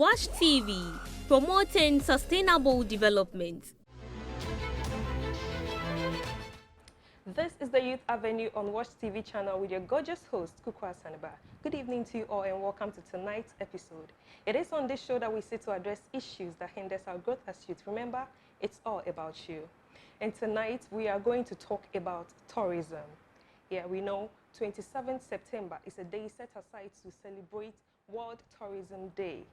Watch TV, promoting sustainable development. This is the Youth Avenue on Watch TV channel with your gorgeous host, 𝐂𝐞𝐥𝐞𝐿. Good evening to you all and welcome to tonight's episode. It is on this show that we sit to address issues that hinders our growth as youth. Remember, it's all about you. And tonight we are going to talk about tourism. Yeah, we know 27th September is a day set aside to celebrate World Tourism Day.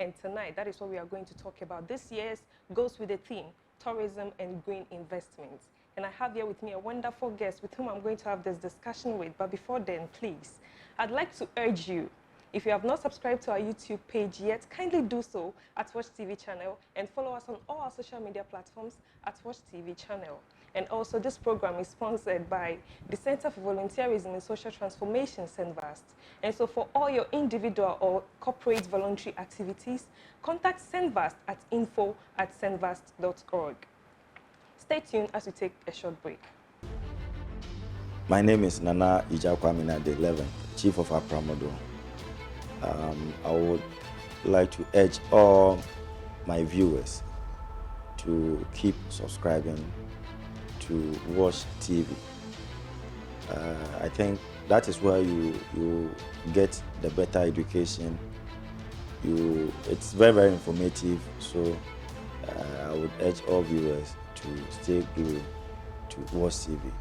And tonight, that is what we are going to talk about. This year's goes with the theme, tourism and green investments. And I have here with me a wonderful guest with whom I'm going to have this discussion with. But before then, please, I'd like to urge you, if you have not subscribed to our YouTube page yet, kindly do so at Watch TV channel and follow us on all our social media platforms at Watch TV channel. And also, this program is sponsored by the Center for Volunteerism and Social Transformation, 𝐶VAST. And so for all your individual or corporate voluntary activities, contact 𝐶VAST at info@cenvast.org. Stay tuned as we take a short break. My name is Nana Ija the 11th, Chief of Apramodo. I would like to urge all my viewers to keep subscribing to Watch TV. I think that is where you get the better education. It's very, very informative, so I would urge all viewers to stay glued to Watch TV.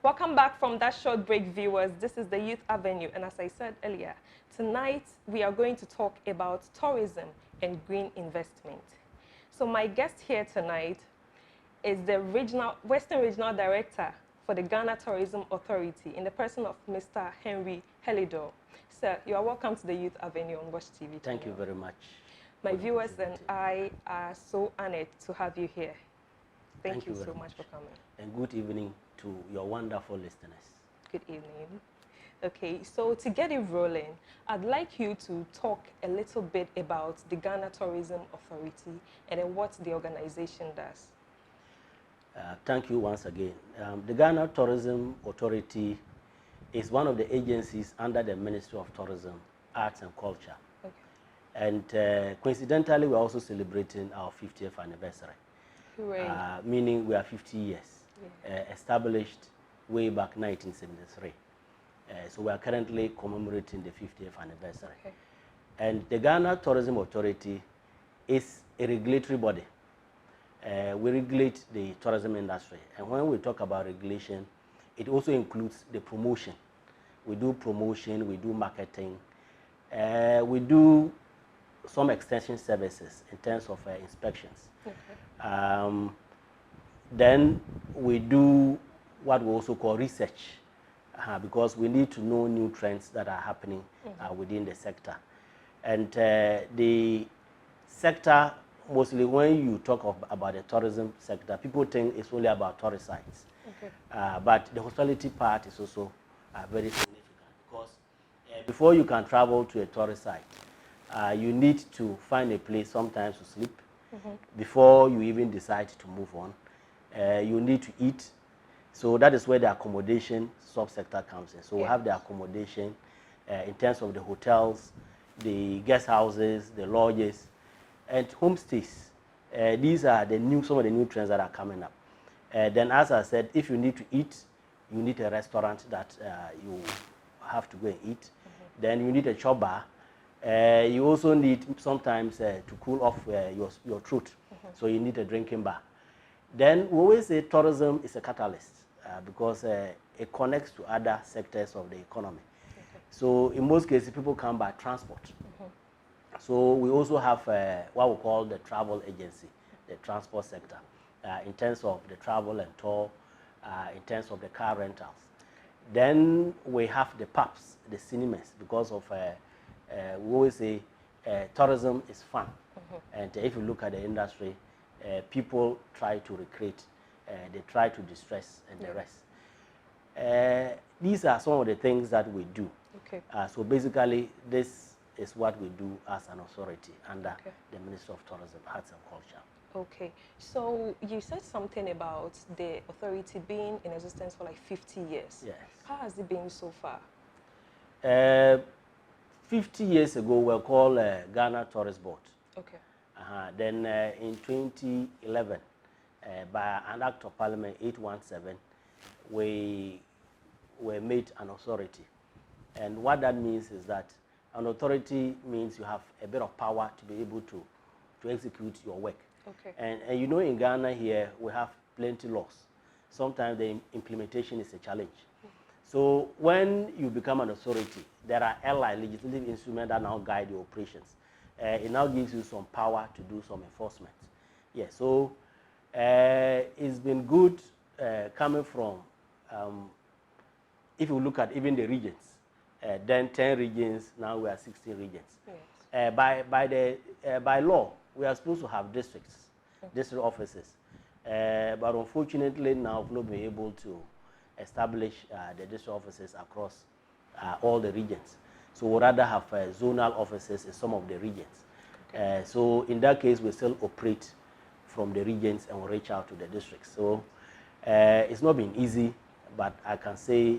Welcome back from that short break, viewers. This is the Youth Avenue, and as I said earlier, tonight we are going to talk about tourism and green investment. So my guest here tonight is the Western Regional Director for the Ghana Tourism Authority in the person of Mr. Henry Helidor. Sir, you are welcome to the Youth Avenue on Watch TV. Thank you very much. My viewers and I are so honored to have you here. Thank you so much for coming. And good evening to your wonderful listeners. Good evening. Okay, so to get it rolling, I'd like you to talk a little bit about the Ghana Tourism Authority and then what the organization does. Thank you once again. The Ghana Tourism Authority is one of the agencies under the Ministry of Tourism, Arts and Culture. Okay. And coincidentally, we're also celebrating our 50th anniversary. Meaning we are 50 years, established way back 1973. So we are currently commemorating the 50th anniversary. Okay. And the Ghana Tourism Authority is a regulatory body. We regulate the tourism industry. And when we talk about regulation, it also includes the promotion. We do promotion, we do marketing, we do some extension services in terms of inspections. Okay. Then we do what we also call research, because we need to know new trends that are happening within the sector. And the sector, mostly when you talk about the tourism sector, people think it's only about tourist sites. Okay. But the hospitality part is also very significant, because before you can travel to a tourist site, you need to find a place sometimes to sleep. Before you even decide to move on, you need to eat. So that is where the accommodation subsector comes in. So we have the accommodation in terms of the hotels, the guest houses, the lodges, and homestays. These are some of the new trends that are coming up. Then, as I said, if you need to eat, you need a restaurant that you have to go and eat. Then you need a chop bar. You also need sometimes to cool off your throat. So you need a drinking bar. Then we always say tourism is a catalyst because it connects to other sectors of the economy. Okay. So in most cases, people come by transport. So we also have what we call the travel agency, the transport sector, in terms of the travel and tour, in terms of the car rentals. Then we have the pubs, the cinemas, because of we always say tourism is fun. And if you look at the industry, people try to recreate, they try to distress and the rest. These are some of the things that we do. Okay. So basically, this is what we do as an authority under the Ministry of Tourism, Arts and Culture. Okay, so you said something about the authority being in existence for like 50 years. Yes. How has it been so far? 50 years ago, we were called Ghana Tourist Board. Okay. Then in 2011, by an Act of Parliament 817, we were made an authority. And what that means is that an authority means you have a bit of power to be able to execute your work. Okay. And you know, in Ghana here, we have plenty laws. Sometimes the implementation is a challenge. So when you become an authority, there are legislative instruments that now guide your operations. It now gives you some power to do some enforcement. Yeah, so it's been good coming from, if you look at even the regions, then 10 regions, now we are 16 regions. Yes. By law, we are supposed to have districts, district offices. But unfortunately now we've not been able to establish the district offices across all the regions. So we'd rather have zonal offices in some of the regions. Okay. So in that case, we still operate from the regions and we reach out to the districts. So it's not been easy, but I can say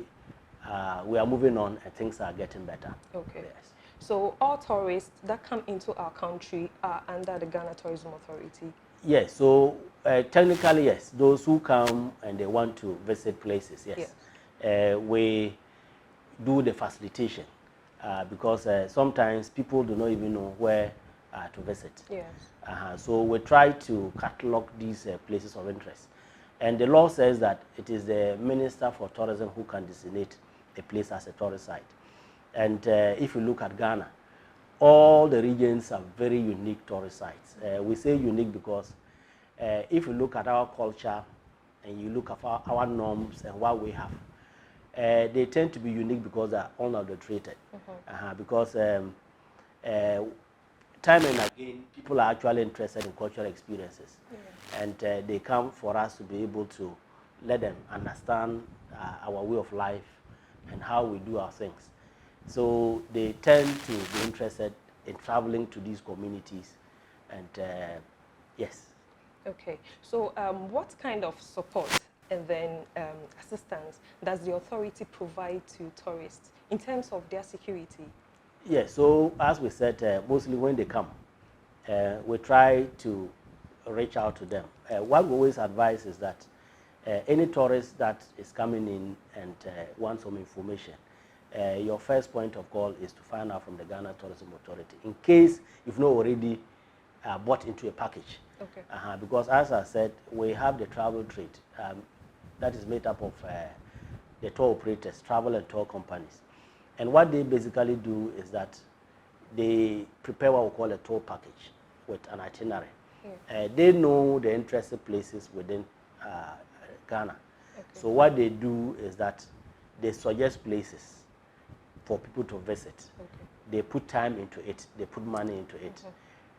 we are moving on and things are getting better. Okay. Yes. So all tourists that come into our country are under the Ghana Tourism Authority? Yes, so technically, yes. Those who come and they want to visit places, yes. We do the facilitation because sometimes people do not even know where to visit. Yes. So we try to catalog these places of interest. And the law says that it is the Minister for Tourism who can designate a place as a tourist site. And if you look at Ghana, all the regions are very unique tourist sites. We say unique because if you look at our culture and you look at our norms and what we have, they tend to be unique because they are unadulterated. Because time and again, people are actually interested in cultural experiences. And they come for us to be able to let them understand our way of life and how we do our things. So they tend to be interested in traveling to these communities, and yes. Okay, so what kind of support and then assistance does the authority provide to tourists in terms of their security? Yes, so as we said, mostly when they come, we try to reach out to them. What we always advise is that any tourist that is coming in and wants some information, your first point of call is to find out from the Ghana Tourism Authority, in case you've not already bought into a package. Okay. Because as I said, we have the travel trade that is made up of the tour operators, travel and tour companies. And what they basically do is that they prepare what we call a tour package with an itinerary. Yeah. They know the interested places within Ghana. Okay. So what they do is that they suggest places for people to visit. Okay. They put time into it, they put money into it.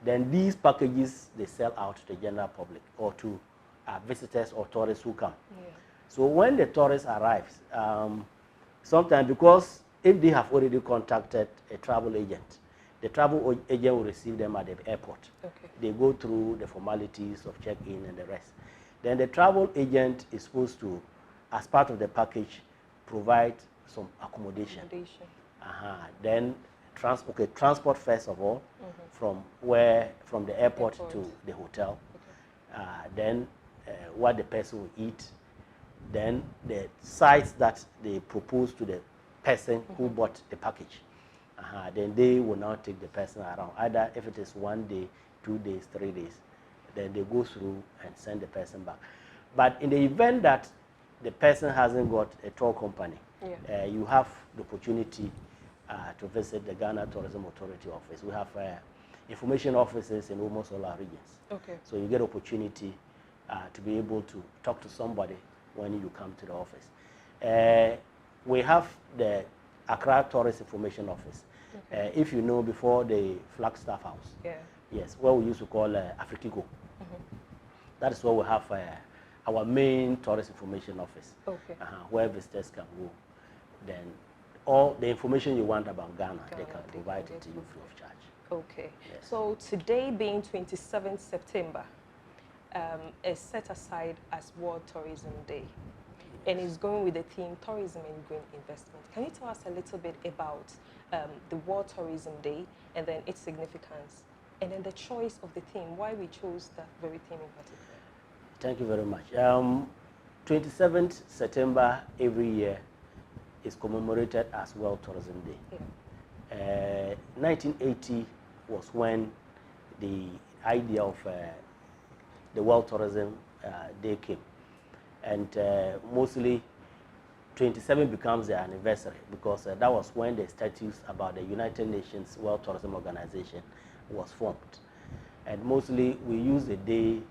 Then these packages, they sell out to the general public or to visitors or tourists who come. Yeah. So when the tourist arrives, sometimes because if they have already contacted a travel agent, the travel agent will receive them at the airport. Okay. They go through the formalities of check-in and the rest. Then the travel agent is supposed to, as part of the package, provide some accommodation. Then transport first of all, from the airport to the hotel. Okay. Then what the person will eat. Then the sites that they propose to the person who bought the package. Then they will now take the person around. Either if it is 1 day, 2 days, 3 days, then they go through and send the person back. But in the event that the person hasn't got a tour company, yeah, you have the opportunity to visit the Ghana Tourism Authority office. We have information offices in almost all our regions. Okay. So you get opportunity to be able to talk to somebody when you come to the office. We have the Accra Tourist Information Office. Okay. If you know, before the Flagstaff House, yeah, yes, what we used to call Afritico. That is where we have our main tourist information office, okay, where visitors can go. Then all the information you want about Ghana, they can provide it to you free of charge. Okay. Yes. So today being 27th September, is set aside as World Tourism Day. And it's going with the theme Tourism and Green Investment. Can you tell us a little bit about the World Tourism Day and then its significance, and then the choice of the theme, why we chose that very theme in particular. Thank you very much. 27th September every year is commemorated as World Tourism Day. Yeah. 1980 was when the idea of the World Tourism Day came. And mostly 27 becomes the anniversary because that was when the statutes about the United Nations World Tourism Organization was formed. And mostly we use the day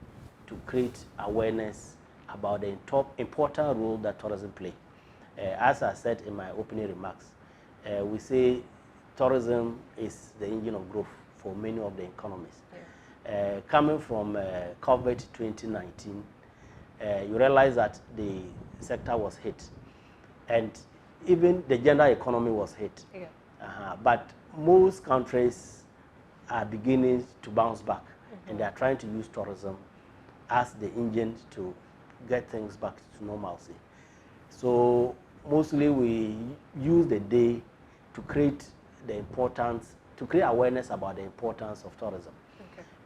to create awareness about the important role that tourism plays. As I said in my opening remarks, we say tourism is the engine of growth for many of the economies. Yeah. Coming from COVID 2019, you realize that the sector was hit, and even the general economy was hit. Yeah. But most countries are beginning to bounce back, and they are trying to use tourism as the engine to get things back to normalcy. So mostly we use the day to create awareness about the importance of tourism.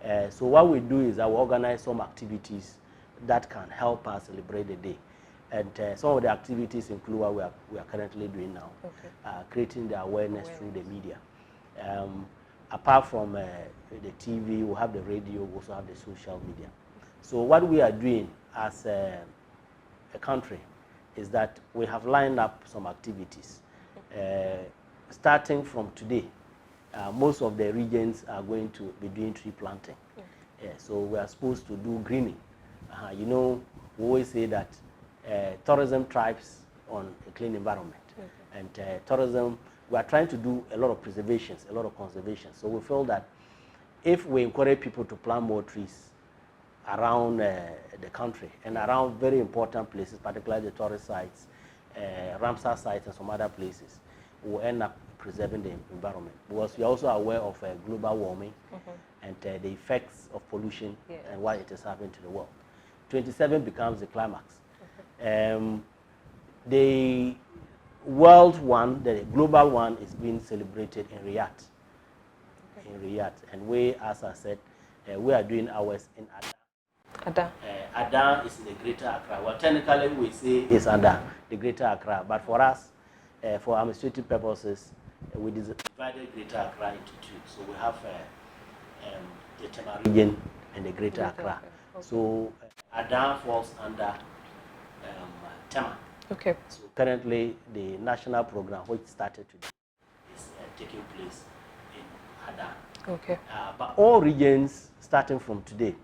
Okay. So what we do is that we organize some activities that can help us celebrate the day. And some of the activities include what we are currently doing now, creating the awareness through the media. Apart from the TV, we have the radio, we also have the social media. So what we are doing as a country is that we have lined up some activities. Starting from today, most of the regions are going to be doing tree planting. So we are supposed to do greening. You know, we always say that tourism thrives on a clean environment. And tourism, we are trying to do a lot of preservations, a lot of conservation. So we feel that if we encourage people to plant more trees around the country and around very important places, particularly the tourist sites, Ramsar sites and some other places, we'll end up preserving the environment. Because we are also aware of global warming and the effects of pollution and what it is having to the world. 27 becomes the climax. The world one, the global one, is being celebrated in Riyadh. And we, as I said, we are doing ours in Ada. Ada is in the Greater Accra. Well, technically we say it's under the Greater Accra, but for us, for administrative purposes, we divided Greater Accra into two. So we have the Tema region and the Greater Accra. Okay. So Ada falls under Tema. Okay. So currently, the national program, which started today, is taking place in Ada. Okay. But all regions, starting from today,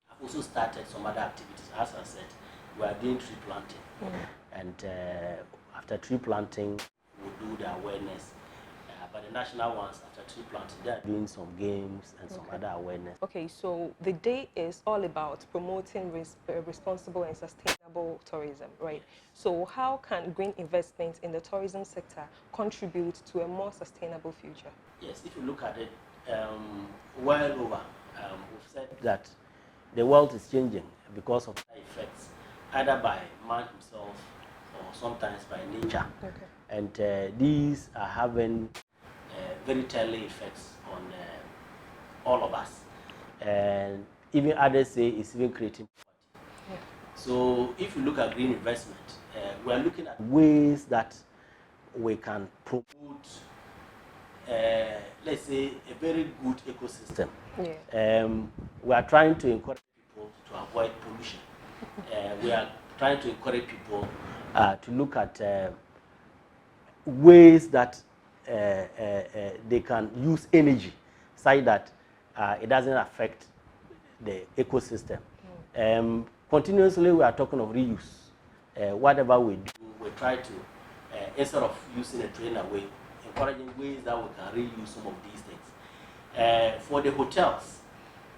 have also started some other activities. As I said, we are doing tree planting. And after tree planting, we'll do the awareness. But the national ones, after tree planting, they are doing some games and some other awareness. Okay, so the day is all about promoting responsible and sustainable tourism, right? So how can green investments in the tourism sector contribute to a more sustainable future? Yes, if you look at it, well over, we've said that the world is changing because of the effects, either by man himself or sometimes by nature. Okay. And these are having very telling effects on all of us. And even others say it's even creating poverty. Yeah. So if you look at green investment, we are looking at ways that we can promote, let's say, a very good ecosystem. Yeah. We are trying to encourage people to avoid pollution. We are trying to encourage people to look at ways that they can use energy such that it doesn't affect the ecosystem. Continuously, we are talking of reuse. Whatever we do, we try to, instead of using a train away, encouraging ways that we can reuse some of these things. For the hotels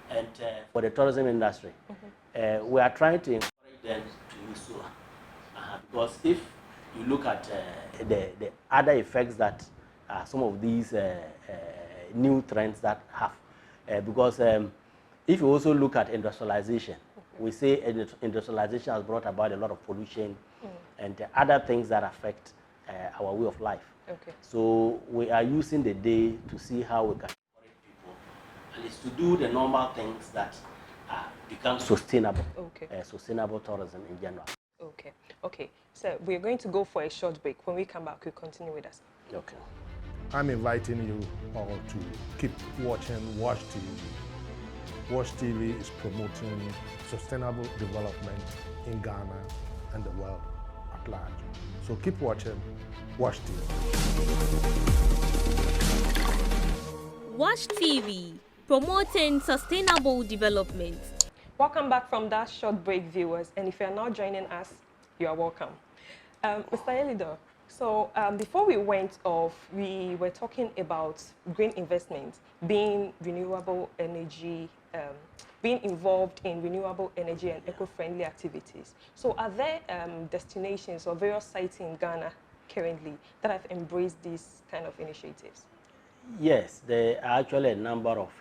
and for the tourism industry, we are trying to encourage them to use solar. Because if you look at the other effects that some of these new trends that have, because if you also look at industrialization, we say industrialization has brought about a lot of pollution and other things that affect our way of life. Okay. So we are using the day to see how we can encourage people, and it's to do the normal things that become sustainable. Okay. Sustainable tourism in general. Okay. Okay. So we're going to go for a short break. When we come back, we'll continue with us. Okay. I'm inviting you all to keep watching Watch TV. Watch TV is promoting sustainable development in Ghana and the world at large. So keep watching Watch TV. Watch TV, promoting sustainable development. Welcome back from that short break, viewers. And if you're now joining us, you are welcome. Mr. Elido, so before we went off, we were talking about green investment, being renewable energy, being involved in renewable energy and eco-friendly activities. So are there destinations or various sites in Ghana currently that have embraced these kind of initiatives? Yes, there are actually a number of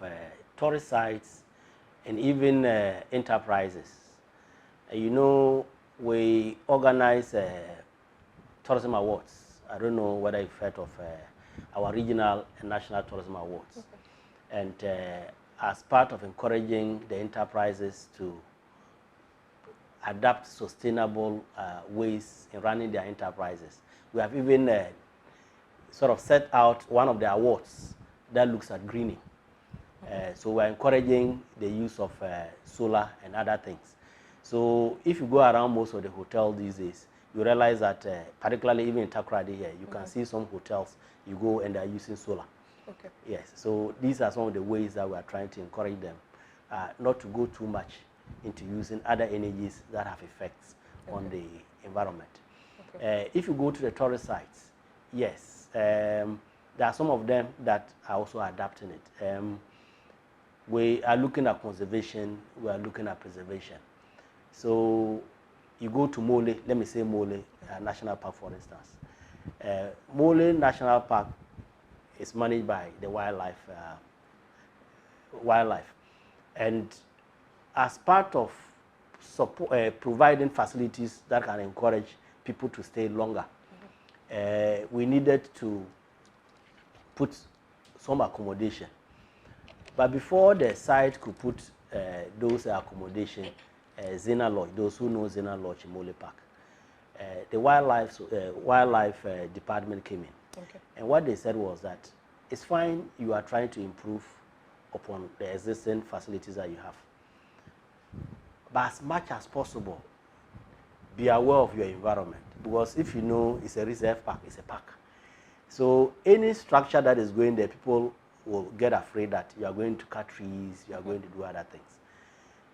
tourist sites and even enterprises. You know, we organize tourism awards. I don't know whether you've heard of our regional and national tourism awards. Okay. And as part of encouraging the enterprises to adapt sustainable ways in running their enterprises, we have even sort of set out one of the awards that looks at greening. So we're encouraging the use of solar and other things. So if you go around most of the hotels these days, you realize that particularly even in Takoradi here, you can see some hotels, you go and they're using solar. Okay. Yes, so these are some of the ways that we are trying to encourage them not to go too much into using other energies that have effects on the environment. Okay. If you go to the tourist sites, yes, there are some of them that are also adapting it. We are looking at conservation, we are looking at preservation. So you go to Mole, let me say Mole National Park, for instance. Mole National Park is managed by the wildlife. And as part of support, providing facilities that can encourage people to stay longer, we needed to put some accommodation. But before the site could put those accommodation, Zena Lodge, those who know Zena Lodge in Mole Park, the wildlife department came in. Okay. And what they said was that it's fine, you are trying to improve upon the existing facilities that you have. But as much as possible, be aware of your environment. Because if you know it's a reserve park, it's a park. So any structure that is going there, people will get afraid that you are going to cut trees, you are going to do other things.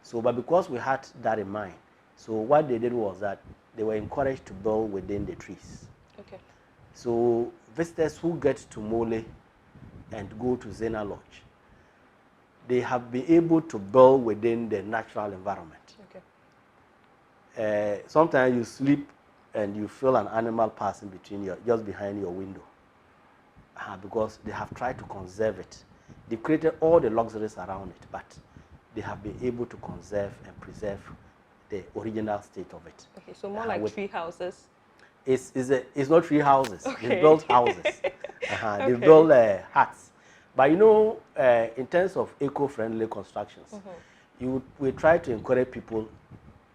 So, but because we had that in mind, so what they did was that they were encouraged to build within the trees. Okay. So visitors who get to Mole and go to Zena Lodge, they have been able to build within the natural environment. Okay. Sometimes you sleep and you feel an animal passing between just behind your window. Because they have tried to conserve it. They've created all the luxuries around it, but they have been able to conserve and preserve the original state of it. Okay, so more like tree houses. It's not tree houses. Okay. They build houses. They build huts. But you know, in terms of eco-friendly constructions, we try to encourage people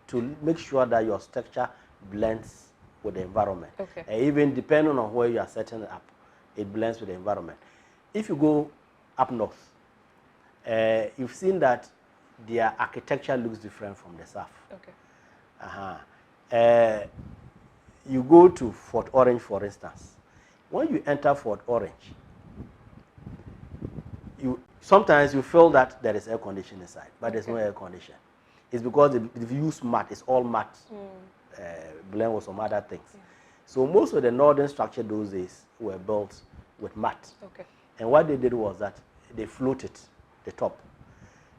to make sure that your structure blends with the environment. Okay. Even depending on where you are setting it up, it blends with the environment. If you go up north, you've seen that their architecture looks different from the south. Okay. You go to Fort Orange, for instance. When you enter Fort Orange, sometimes you feel that there is air conditioning inside, but there's no air condition. It's because they've used mat. It's all mat, blend with some other things. So most of the northern structure those days were built with mat. Okay. And what they did was that they floated the top.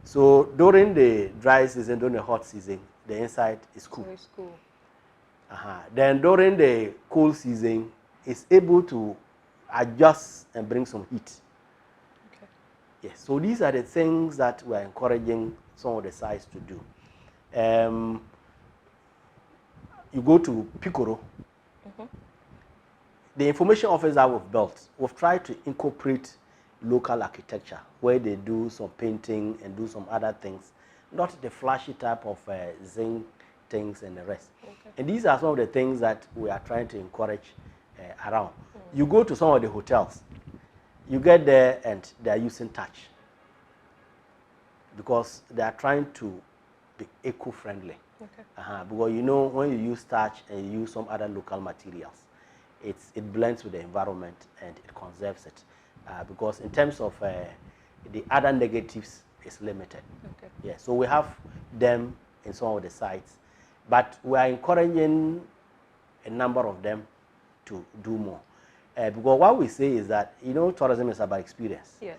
So during the dry season, during the hot season, the inside is cool. It's cool. Then during the cold season, it's able to adjust and bring some heat. Okay. Yes. So these are the things that we're encouraging some of the sites to do. You go to Picoro. the information office that we've built, we've tried to incorporate local architecture where they do some painting and do some other things, not the flashy type of zinc things and the rest. Okay. And these are some of the things that we are trying to encourage around. You go to some of the hotels, you get there and they are using touch because they are trying to be eco-friendly. Okay. Because you know, when you use touch and you use some other local materials, it blends with the environment and it conserves it. Because in terms of the other negatives, it's limited. Okay. Yeah, so we have them in some of the sites, but we are encouraging a number of them to do more. Because what we say is that, you know, tourism is about experience. Yes.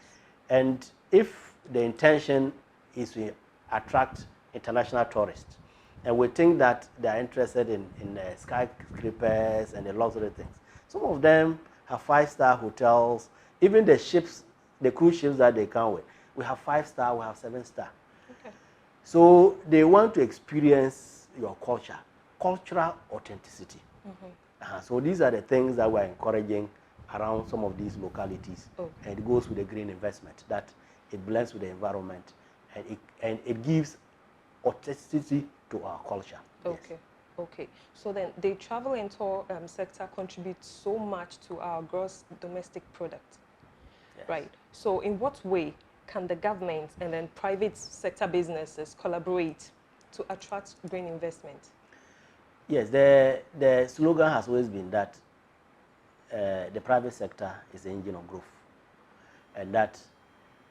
And if the intention is to attract international tourists, and we think that they are interested in skyscrapers and a lot of other things. Some of them have 5-star hotels, even the ships, the cruise ships that they come with. We have 5-star, we have 7-star. Okay. So they want to experience your culture, cultural authenticity. So these are the things that we're encouraging around some of these localities. Okay. And it goes with the green investment, that it blends with the environment and it gives authenticity to our culture. Okay. Yes. Okay. So then the travel and tour sector contributes so much to our gross domestic product. Yes. Right. So in what way can the government and then private sector businesses collaborate to attract green investment? Yes, the slogan has always been that the private sector is the engine of growth, and that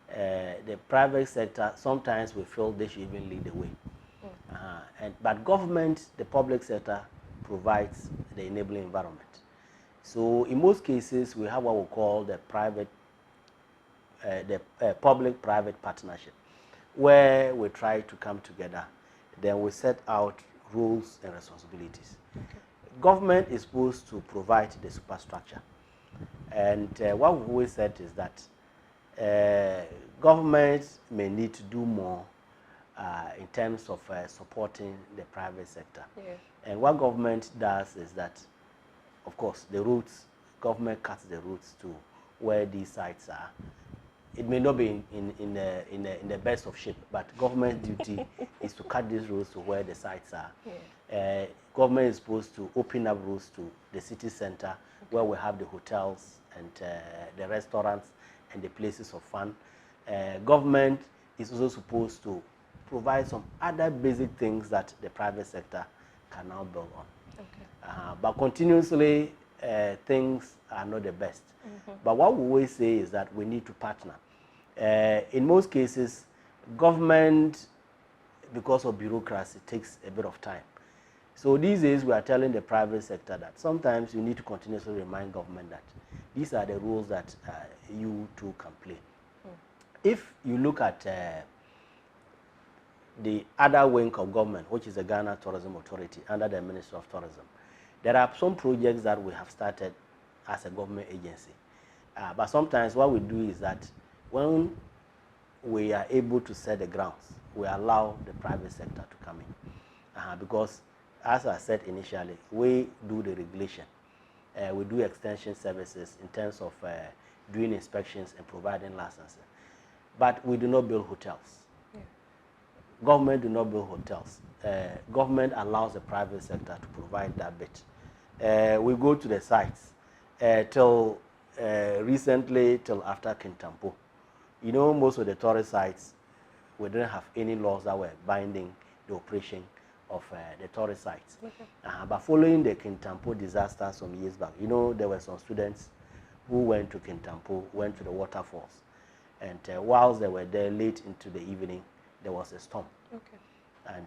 the private sector, sometimes we feel they should even lead the way. But government, the public sector, provides the enabling environment. So in most cases, we have what we call the public-private partnership, where we try to come together. Then we set out roles and responsibilities. Okay. Government is supposed to provide the superstructure. And what we've always said is that government may need to do more in terms of supporting the private sector. Yeah. And what government does is that, of course, the routes, government cuts the routes to where these sites are. It may not be in the best of shape, but government's duty is to cut these roads to where the sites are. Yeah. Government is supposed to open up roads to the city center, where we have the hotels and the restaurants and the places of fun. Government is also supposed to provide some other basic things that the private sector can now build on. Okay. But continuously, things are not the best. But what we always say is that we need to partner. In most cases, government, because of bureaucracy, takes a bit of time. So these days, we are telling the private sector that sometimes you need to continuously remind government that these are the rules that you too can play. If you look at the other wing of government, which is the Ghana Tourism Authority under the Ministry of Tourism, there are some projects that we have started as a government agency. But sometimes what we do is that when we are able to set the grounds, we allow the private sector to come in. Because, as I said initially, we do the regulation. We do extension services in terms of doing inspections and providing licenses. But we do not build hotels. Yeah. Government do not build hotels. Government allows the private sector to provide that bit. We go to the sites till recently, till after Kintampo. You know, most of the tourist sites, we didn't have any laws that were binding the operation of the tourist sites. Okay. But following the Kintampo disaster some years back, you know, there were some students who went to Kintampo, went to the waterfalls. And whilst they were there late into the evening, there was a storm. Okay. And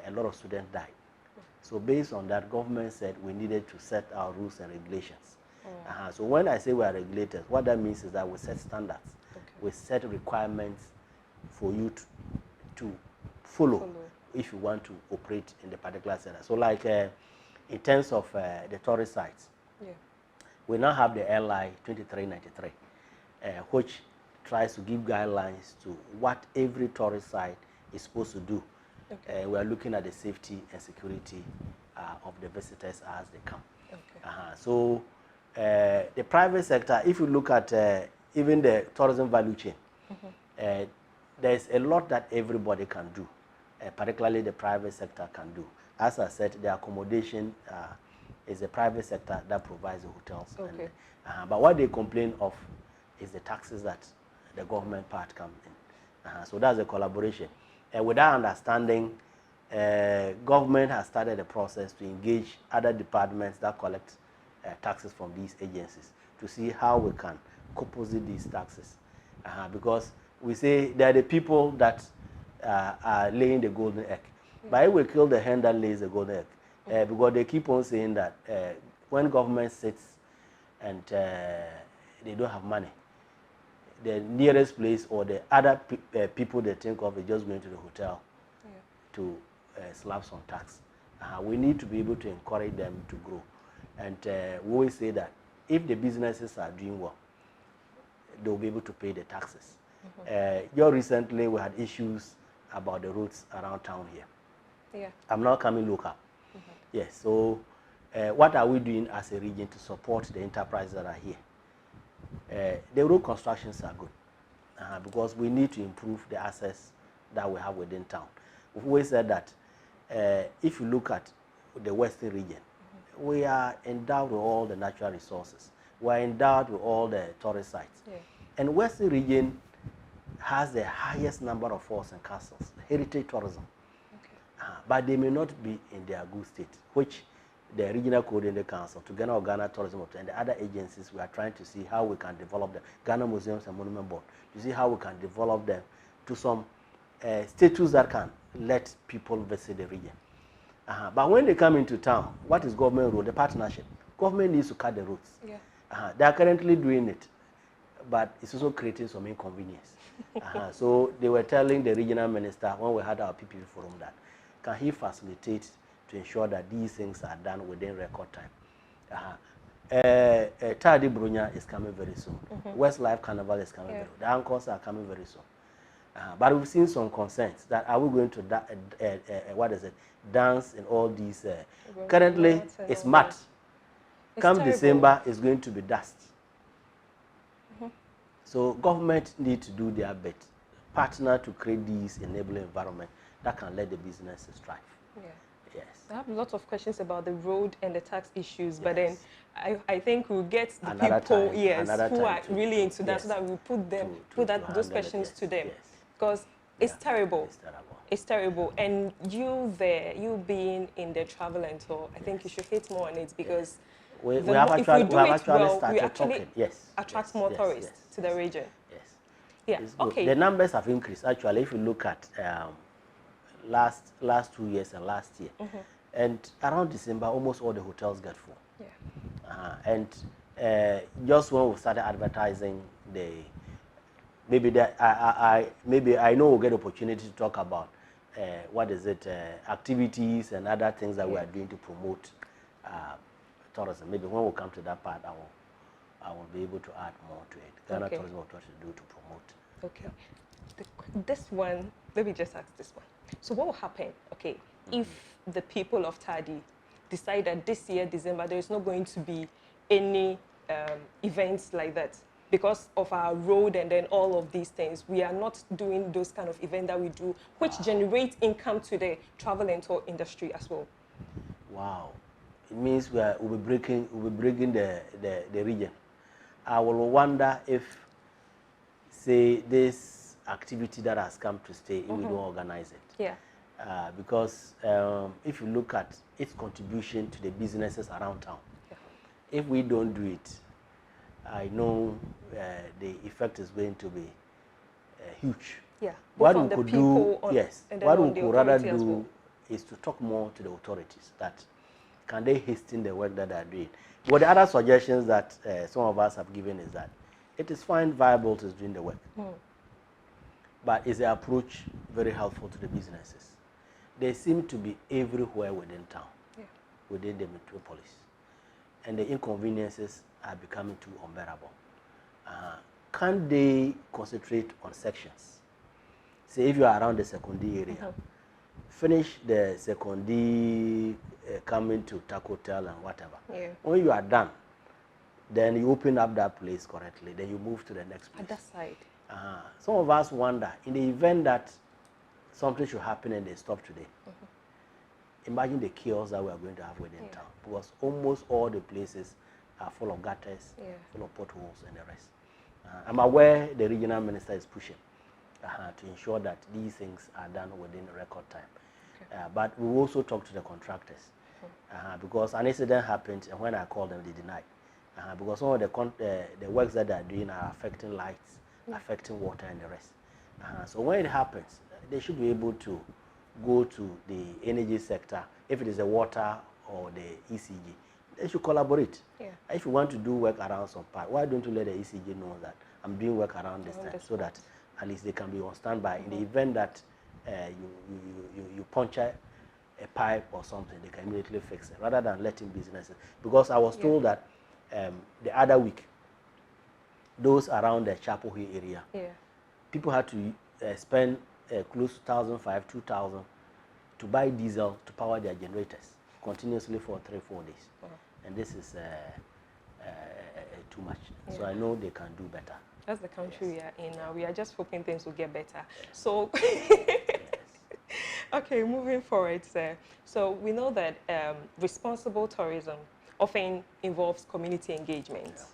a lot of students died. So based on that, government said we needed to set our rules and regulations. So when I say we are regulators, what that means is that we set standards. Okay. We set requirements for you to follow if you want to operate in the particular center. So like in terms of the tourist sites, Yeah. we now have the LI 2393, which tries to give guidelines to what every tourist site is supposed to do. Okay. We are looking at the safety and security of the visitors as they come. Okay. So the private sector, if you look at even the tourism value chain, there's a lot that everybody can do, particularly the private sector can do. As I said, the accommodation is the private sector that provides the hotels. Okay. But what they complain of is the taxes that the government part comes in. So that's a collaboration. And with that understanding, government has started a process to engage other departments that collect taxes from these agencies to see how we can composite these taxes. Because we say they are the people that are laying the golden egg. But if we kill the hen that lays the golden egg, because they keep on saying that when government sits and they don't have money, the nearest place or the other people they think of is just going to the hotel to slap some tax. We need to be able to encourage them to grow. And we always say that if the businesses are doing well, they'll be able to pay the taxes. Just recently, we had issues about the roads around town here. Yeah. I'm not coming local. Yes, so what are we doing as a region to support the enterprises that are here? The road constructions are good because we need to improve the access that we have within town. We've always said that if you look at the Western region, we are endowed with all the natural resources. We are endowed with all the tourist sites. Yeah. And Western region has the highest number of forts and castles, heritage tourism. But they may not be in their good state, which the Regional Coordinating Council, together with Ghana Tourism and the other agencies, we are trying to see how we can develop them. Ghana Museums and Monument Board, to see how we can develop them to some status that can let people visit the region. But when they come into town, what is government role? The partnership. Government needs to cut the roads. Yeah. They are currently doing it, but it's also creating some inconvenience. So they were telling the regional minister when we had our PPP forum that can he facilitate to ensure that these things are done within record time. Tardy Brunya is coming very soon. Westlife Carnival is coming very soon. The anchors are coming very soon. But we've seen some concerns that are we going to dance in all these. Currently, it's mud. Come terrible. December, it's going to be dust. So government need to do their bit, partner to create these enabling environment that can let the businesses thrive. Yeah. Yes. I have lots of questions about the road and the tax issues, but then I think we'll get the another people time, who are really into that, so that we'll put them those questions to them, because it's terrible. It's terrible. It's terrible. And you being in the travel and tour, I think you should hit more on it, because we have actually attract more tourists to the region. Yes. Yeah. Okay. The numbers have increased actually. If you look at last 2 years and last year, and around December, almost all the hotels get full. Yeah. And just when we started advertising, maybe I know we'll get opportunity to talk about activities and other things that we are doing to promote tourism. Maybe when we come to that part, I will be able to add more to it. Ghana Tourism will try to do to promote. Okay. This one, let me just ask this one. So what will happen, if the people of Tadi decide that this year, December, there is not going to be any events like that because of our road and then all of these things? We are not doing those kind of events that we do, which generate income to the travel and tour industry as well. Wow. It means we'll be breaking the region. I will wonder if, say, this activity that has come to stay, if we don't organize it. Yeah. Because if you look at its contribution to the businesses around town, if we don't do it, I know the effect is going to be huge. Yeah. What we could do, what we could rather do is to talk more to the authorities that can they hasten the work that they are doing. But the other suggestions that some of us have given is that it is fine, viable to doing the work. But is the approach very helpful to the businesses? They seem to be everywhere within town, within the metropolis. And the inconveniences are becoming too unbearable. Can they concentrate on sections? Say if you are around the Sekondi area, finish the Sekondi coming to Taco Hotel and whatever. When you are done, Then you open up that place correctly. Then you move to the next place. At that side. Some of us wonder, in the event that something should happen and they stop today, imagine the chaos that we are going to have within town. Because almost all the places are full of gutters, full of potholes and the rest. I'm aware the regional minister is pushing to ensure that these things are done within a record time. But we also talk to the contractors because an incident happened, and when I called them, they denied. Because some of the works that they are doing are affecting lights, affecting water and the rest. So when it happens, they should be able to go to the energy sector, if it is the water or the 𝐸𝐶G, they should collaborate. If you want to do work around some part, why don't you let the 𝐸𝐶G know that I'm doing work around this time, so that at least they can be on standby in the event that you puncture a pipe or something, they can immediately fix it, rather than letting businesses. Because I was told that the other week, those around the Chapel Hill area, people had to spend close to 1,500, 2,000 to buy diesel to power their generators continuously for 3-4 days. And this is too much. So I know they can do better. That's the country we are in now. We are just hoping things will get better. So, okay, moving forward, sir. So we know that responsible tourism often involves community engagement.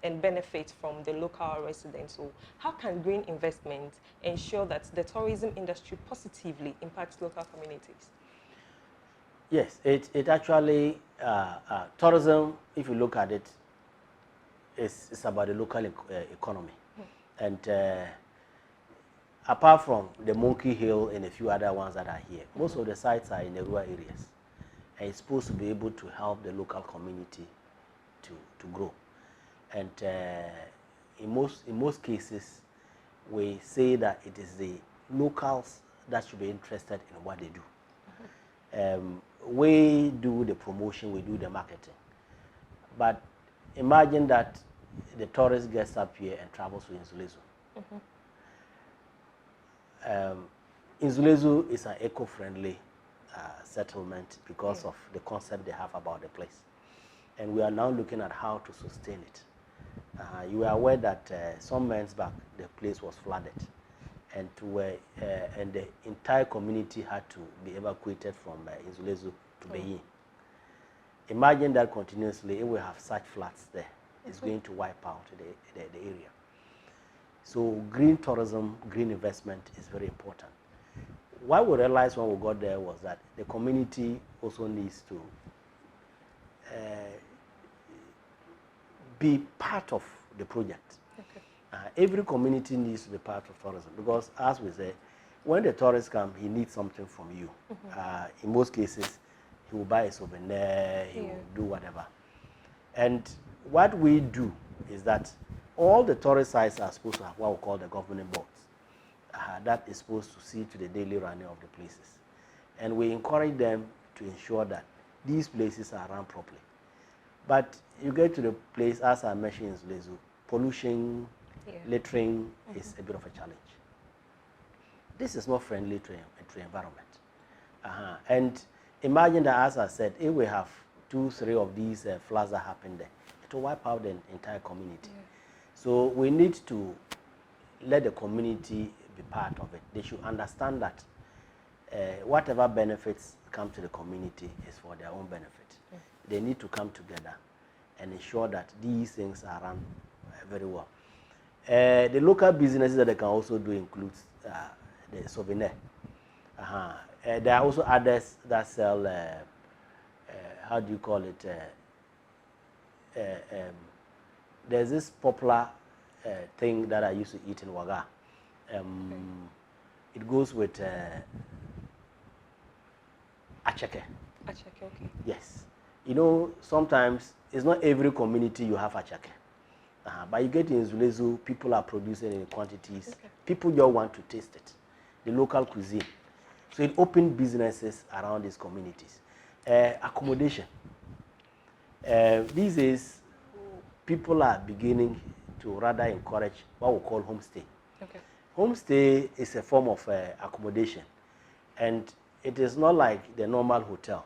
And benefits from the local residents. So how can green investment ensure that the tourism industry positively impacts local communities? Yes, it actually, tourism, if you look at it, it's about the local economy. And apart from the Monkey Hill and a few other ones that are here, most of the sites are in the rural areas. And it's supposed to be able to help the local community to grow. And in most cases, we say that it is the locals that should be interested in what they do. We do the promotion, we do the marketing. But imagine that the tourist gets up here and travels to 𝐓𝐶𝐮𝐫𝐞𝐬𝐬𝐬𝐬 𝐓𝐶𝐮𝐫𝐞𝐬𝐬𝐬𝐬 is an eco-friendly settlement because of the concept they have about the place. And we are now looking at how to sustain it. You are aware that some months back, the place was flooded, and the entire community had to be evacuated from 𝐓𝐶𝐮𝐫𝐞𝐬𝐬𝐬𝐬 to Beyin. Imagine that continuously, if we have such floods there, it's going to wipe out the area. So green tourism, green investment is very important. What we realized when we got there was that the community also needs to be part of the project. Every community needs to be part of tourism because, as we say, when the tourists come, he needs something from you. In most cases, he will buy a souvenir, he will do whatever. And what we do is that all the tourist sites are supposed to have what we call the governing boards. That is supposed to see to the daily running of the places. And we encourage them to ensure that these places are run properly. But you get to the place, as I mentioned in 𝐶𝐶, pollution, littering is a bit of a challenge. This is not friendly to the environment. And imagine that, as I said, if we have 2-3 of these floods that happen there, it will wipe out the entire community. So we need to let the community be part of it. They should understand that whatever benefits come to the community is for their own benefit. They need to come together and ensure that these things are run very well. The local businesses that they can also do includes the souvenir. There are also others that sell, how do you call it? There's this popular thing that I used to eat in Waga. It goes with acheke. Acheke, okay. Yes. You know, sometimes it's not every community you have acheke. But you get in 𝐶𝐶, people are producing in quantities. People just want to taste it, the local cuisine. So it opened businesses around these communities. Accommodation. These days, people are beginning to rather encourage what we call homestay. Homestay is a form of accommodation, and it is not like the normal hotel.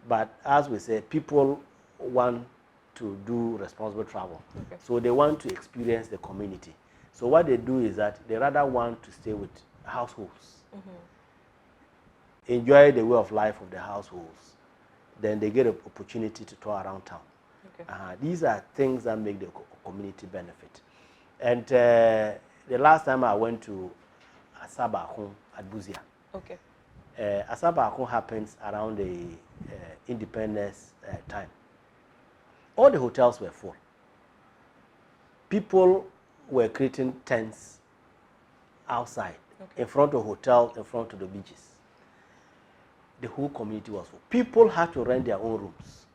But as we say, people want to do responsible travel. Okay. So they want to experience the community. So what they do is that they rather want to stay with households, enjoy the way of life of the households, then they get an opportunity to tour around town. Okay. These are things that make the community benefit. And the last time I went to 𝐓𝐨𝐵𝐞𝐞𝐧 at Buzia. Okay. 𝐓𝐨𝐵𝐞𝐞𝐧 happens around the independence time. All the hotels were full. People were creating tents outside, in front of hotels, in front of the beaches. The whole community was full. People had to rent their own rooms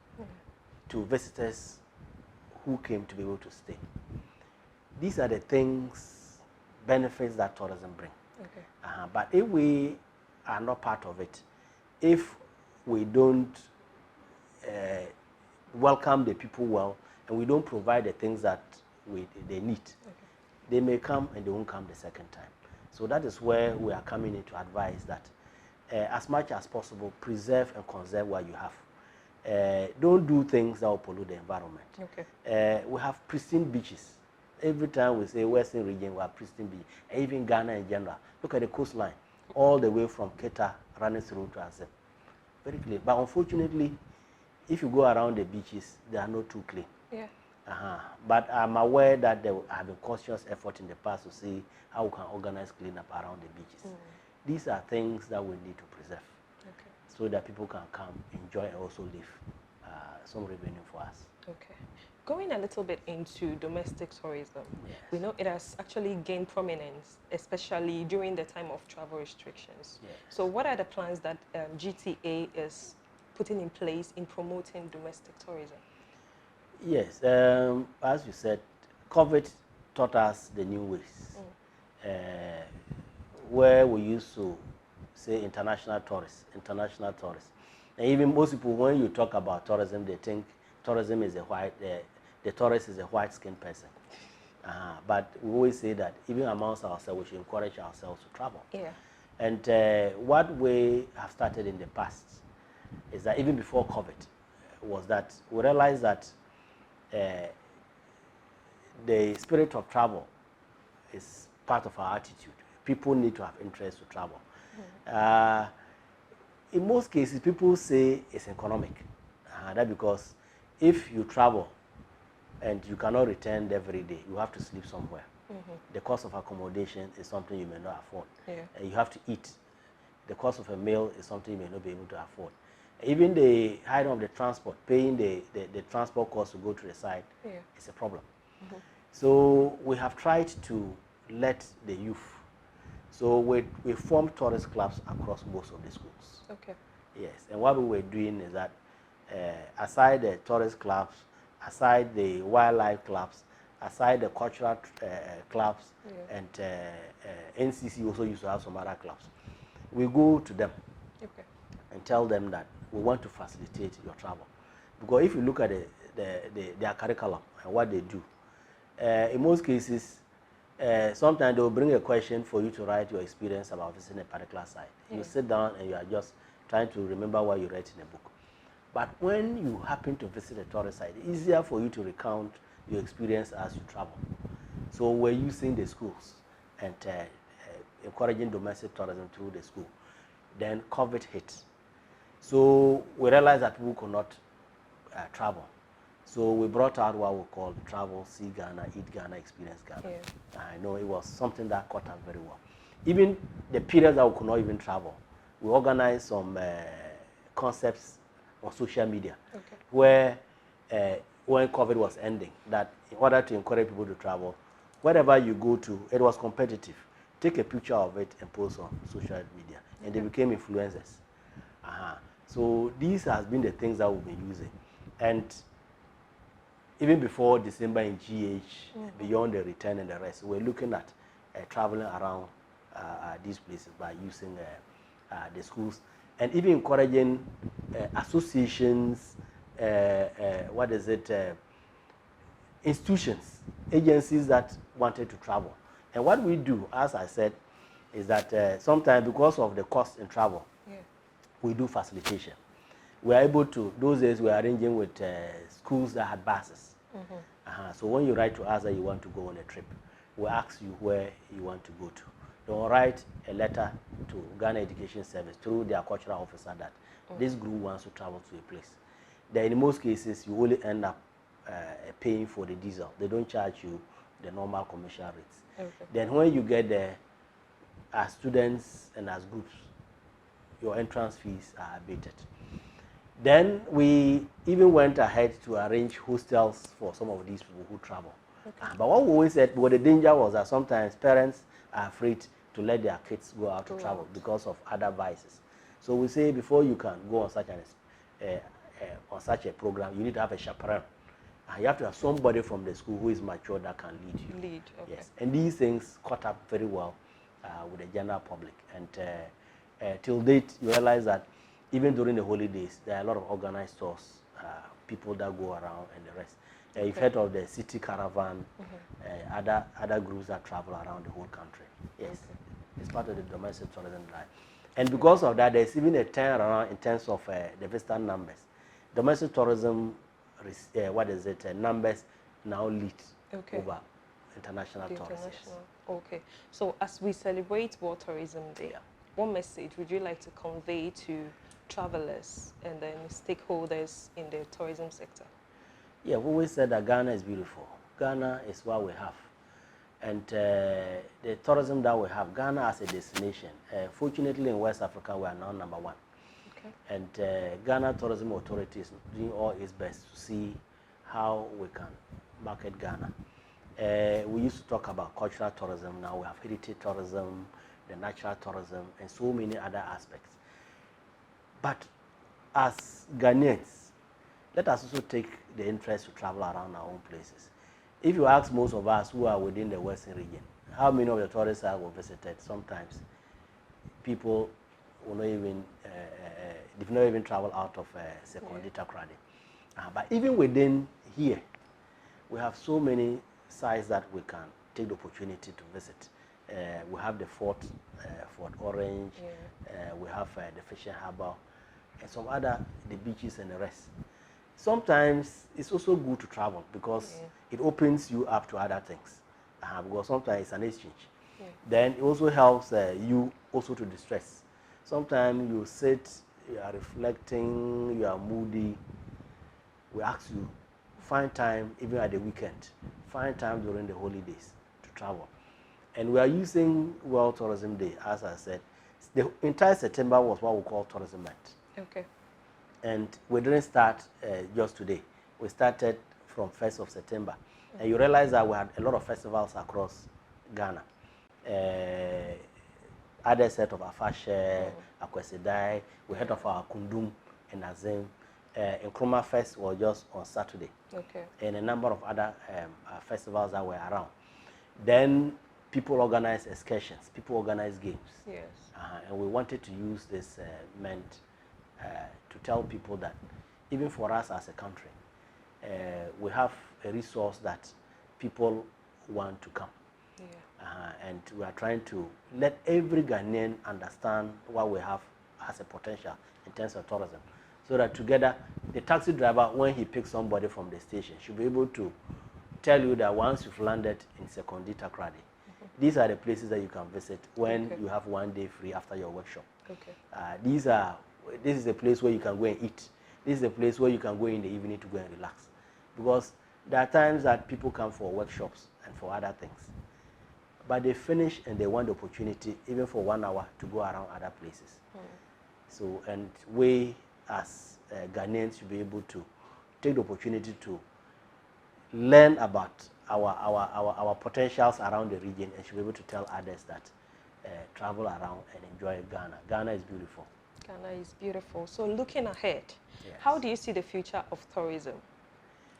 to visitors who came to be able to stay. These are the things, benefits that tourism bring. Okay. But if we are not part of it, if we don't welcome the people well, and we don't provide the things that they need, they may come and they won't come the second time. So that is where we are coming in to advise that as much as possible, preserve and conserve what you have. Don't do things that will pollute the environment. Okay. We have pristine beaches. Every time we say Western region, we have pristine beaches. Even Ghana in general. Look at the coastline, all the way from Keta running through to 𝐶𝐶. Very clean. But unfortunately, if you go around the beaches, they are not too clean. Yeah. But I'm aware that there have been conscious effort in the past to see how we can organize cleanup around the beaches. These are things that we need to preserve, so that people can come, enjoy, and also leave some revenue for us. Okay. Going a little bit into domestic tourism, Yes. we know it has actually gained prominence, especially during the time of travel restrictions. Yes. So what are the plans that GTA is putting in place in promoting domestic tourism? Yes, as you said, COVID taught us the new ways. Where we used to say international tourists. And even most people, when you talk about tourism, they think tourism is the tourist is a white-skinned person. But we always say that even amongst ourselves, we should encourage ourselves to travel. Yeah. And what we have started in the past is that even before COVID, was that we realized that the spirit of travel is part of our attitude. People need to have interest to travel. In most cases, people say it's economic. That's because if you travel and you cannot return every day, you have to sleep somewhere. The cost of accommodation is something you may not afford. And you have to eat. The cost of a meal is something you may not be able to afford. Even the height of the transport, paying the transport cost to go to the site is a problem. So we have tried to let the youth. So we formed tourist clubs across most of the schools. Okay. Yes, and what we were doing is that aside the tourist clubs, aside the wildlife clubs, aside the cultural clubs, and NCC also used to have some other clubs, we go to them and tell them that we want to facilitate your travel. Because if you look at their curriculum and what they do, in most cases, sometimes they will bring a question for you to write your experience about visiting a particular site. You sit down and you are just trying to remember what you read in a book. But when you happen to visit a tourist site, it's easier for you to recount your experience as you travel. So we're using the schools and encouraging domestic tourism through the school. Then COVID hit. So we realized that people could not travel. So we brought out what we call Travel, See Ghana, Eat Ghana, Experience Ghana. I know it was something that caught us very well. Even the period that we could not even travel, we organized some concepts on social media where when COVID was ending, that in order to encourage people to travel, wherever you go to, it was competitive. Take a picture of it and post on social media. And they became influencers. So these has been the things that we've been using. And even before December in GH, beyond the return and the rest, we're looking at traveling around these places by using the schools and even encouraging associations, institutions, agencies that wanted to travel. And what we do, as I said, is that sometimes because of the cost in travel, we do facilitation. we are able to, those days we are arranging with schools that had buses. So when you write to us that you want to go on a trip, we ask you where you want to go to. They'll write a letter to Ghana Education Service through their cultural officer that this group wants to travel to a place. Then in most cases, you only end up paying for the diesel. They don't charge you the normal commercial rates. Okay. Then when you get there, as students and as groups, your entrance fees are abated. Then we even went ahead to arrange hostels for some of these people who travel. But what we always said, the danger was that sometimes parents are afraid to let their kids go out to travel because of other vices. So we say before you can go on such a program, you need to have a chaperone. You have to have somebody from the school who is mature that can lead you. Okay. Yes, and these things caught up very well with the general public. And till date, you realize that even during the holidays, there are a lot of organized tours, people that go around and the rest. You've heard of the city caravan, other groups that travel around the whole country. Yes, it's part of the domestic tourism drive. And because of that, there's even a turnaround in terms of the visitor numbers. Domestic tourism, numbers now lead over international tourists. Yes. Okay. So as we celebrate World Tourism Day, what message would you like to convey to travelers and then stakeholders in the tourism sector? Yeah, we always said that Ghana is beautiful. Ghana is what we have. And the tourism that we have, Ghana as a destination, fortunately in West Africa, we are now number one. Okay. And Ghana Tourism Authority is doing all its best to see how we can market Ghana. We used to talk about cultural tourism. Now we have heritage tourism, the natural tourism, and so many other aspects. But as Ghanaians, let us also take the interest to travel around our own places. If you ask most of us who are within the Western region, how many of the tourists have visited, sometimes people will not even, they've not even traveled out of 𝐶𝐶𝐞𝐥𝐞𝐿. But even within here, we have so many sites that we can take the opportunity to visit. We have the Fort Orange, we have the Fishing Harbour, and some other, the beaches and the rest. Sometimes it's also good to travel because it opens you up to other things. Because sometimes it's an exchange. Then it also helps you also to distress. Sometimes you sit, you are reflecting, you are moody. We ask you, find time even at the weekend, find time during the holidays to travel. And we are using World Tourism Day, as I said. The entire September was what we call Tourism Month. Okay. And we didn't start just today. We started from 1st of September. And you realize that we had a lot of festivals across Ghana. Other set of Afashe, Akwesidae, we heard of our Kundum and Azim. Nkrumah Fest was just on Saturday. Okay. And a number of other festivals that were around. Then people organize excursions, people organize games. Yes. And we wanted to use this month to tell people that even for us as a country, we have a resource that people want to come. And we are trying to let every Ghanaian understand what we have as a potential in terms of tourism. So that together, the taxi driver, when he picks somebody from the station, should be able to tell you that once you've landed in 𝐶𝐶𝐞𝐥𝐞𝐿, these are the places that you can visit when you have one day free after your workshop. This is a place where you can go and eat. This is a place where you can go in the evening to go and relax. Because there are times that people come for workshops and for other things. But they finish and they want the opportunity, even for 1 hour, to go around other places. So, and we as Ghanaians should be able to take the opportunity to learn about our potentials around the region and should be able to tell others that travel around and enjoy Ghana. Ghana is beautiful. Ghana is beautiful. So looking ahead, how do you see the future of tourism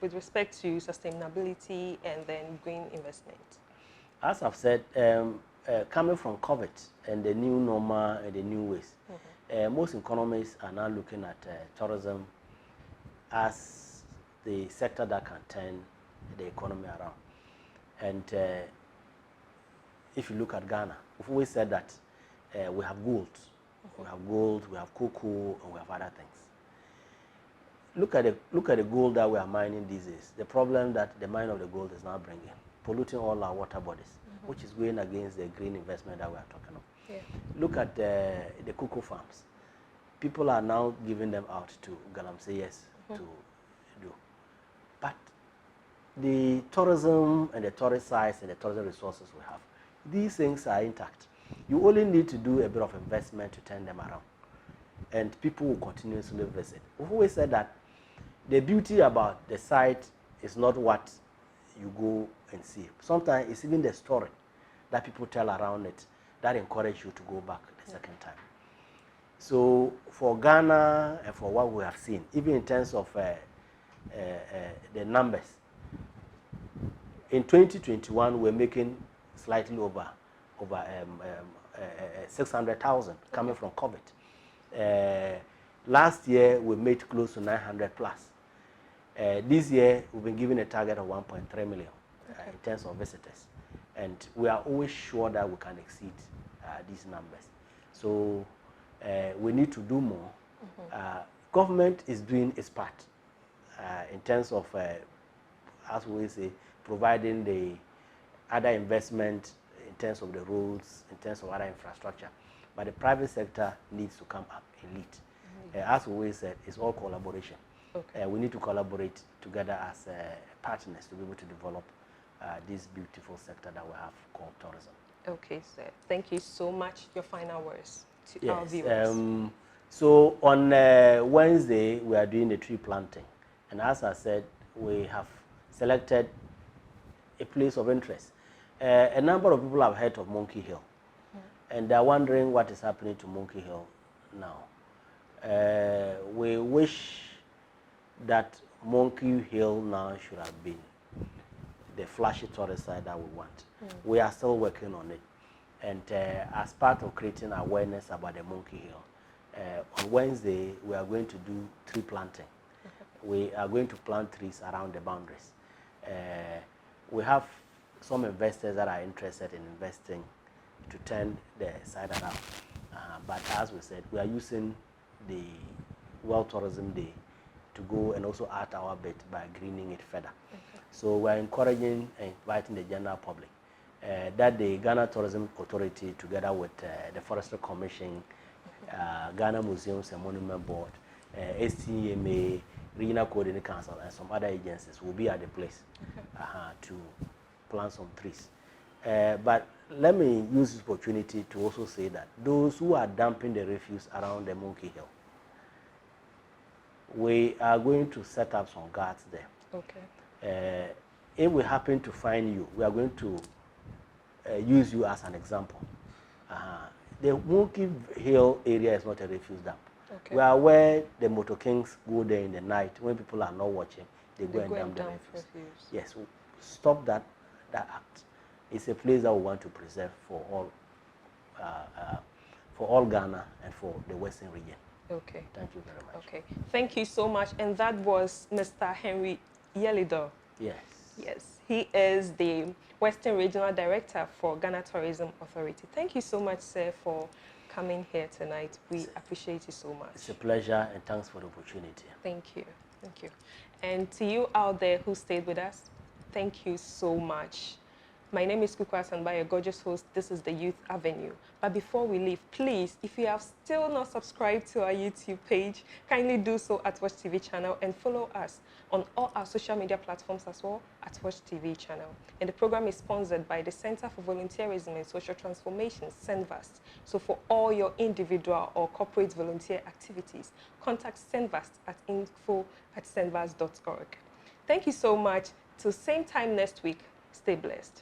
with respect to sustainability and then green investment? As I've said, coming from COVID and the new normal and the new ways, most economists are now looking at tourism as the sector that can turn the economy around. And if you look at Ghana, we've always said that we have gold. We have gold, we have cocoa, and we have other things. look at the gold that we are mining these days. The problem that the mine of the gold is now bringing, polluting all our water bodies, which is going against the green investment that we are talking of. Yeah. Look at the cocoa farms. People are now giving them out to 𝐾𝐤𝐿𝐴 to do. But the tourism and the tourist sites and the tourism resources we have, these things are intact. You only need to do a bit of investment to turn them around. And people will continuously visit. We've always said that the beauty about the site is not what you go and see. Sometimes it's even the story that people tell around it that encourage you to go back the second time. So for Ghana and for what we have seen, even in terms of the numbers, in 2021 we're making slightly over 600,000 coming from COVID. Last year we made close to 900 plus. This year we've been given a target of 1.3 million in terms of visitors, and we are always sure that we can exceed these numbers. So we need to do more. Government is doing its part in terms of, as we say, providing the other investment in terms of the roads, in terms of other infrastructure. But the private sector needs to come up and lead. As we always said, it's all collaboration. Okay. We need to collaborate together as partners to be able to develop this beautiful sector that we have called tourism. Okay, sir. Thank you so much. Your final words to our viewers. So on Wednesday, we are doing the tree planting. And as I said, we have selected a place of interest. A number of people have heard of Monkey Hill. And they're wondering what is happening to Monkey Hill now. We wish that Monkey Hill now should have been the flashy tourist site that we want. We are still working on it. And as part of creating awareness about the Monkey Hill, on Wednesday, we are going to do tree planting. We are going to plant trees around the boundaries. We have some investors that are interested in investing to turn the site around. But as we said, we are using the WorldTourismDay to go and also add our bit by greening it further. So we are encouraging and inviting the general public that the Ghana Tourism Authority, together with the Forestry Commission, Ghana Museums and Monument Board, 𝐶MA, Regional Coordinating Council, and some other agencies will be at the place to plant some trees. But let me use this opportunity to also say that those who are dumping the refuse around the Monkey Hill, we are going to set up some guards there. Okay. If we happen to find you, we are going to use you as an example. The Monkey Hill area is not a refuse dump. Okay. We are where the motor kings go there in the night when people are not watching. They go and dump the refuse. Yes, stop that act. It's a place that we want to preserve for all Ghana and for the Western region. Okay. Thank you very much. Okay. Thank you so much. And that was Mr. Henry Yelido. Yes. Yes. He is the Western Regional Director for Ghana Tourism Authority. Thank you so much, sir, for coming here tonight. We appreciate you so much. It's a pleasure, and thanks for the opportunity. Thank you. Thank you. And to you out there who stayed with us, thank you so much. My name is 𝐂𝐞𝐥𝐞𝐞𝐧, your gorgeous host. This is the Youth Avenue. But before we leave, please, if you have still not subscribed to our YouTube page, kindly do so at Watch TV channel and follow us on all our social media platforms as well at Watch TV channel. And the program is sponsored by the Center for Volunteerism and Social Transformation, CENVAST. So for all your individual or corporate volunteer activities, contact CENVAST at info@cenvast.org. Thank you so much. Till same time next week, stay blessed.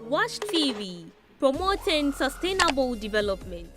Watch TV, promoting sustainable development.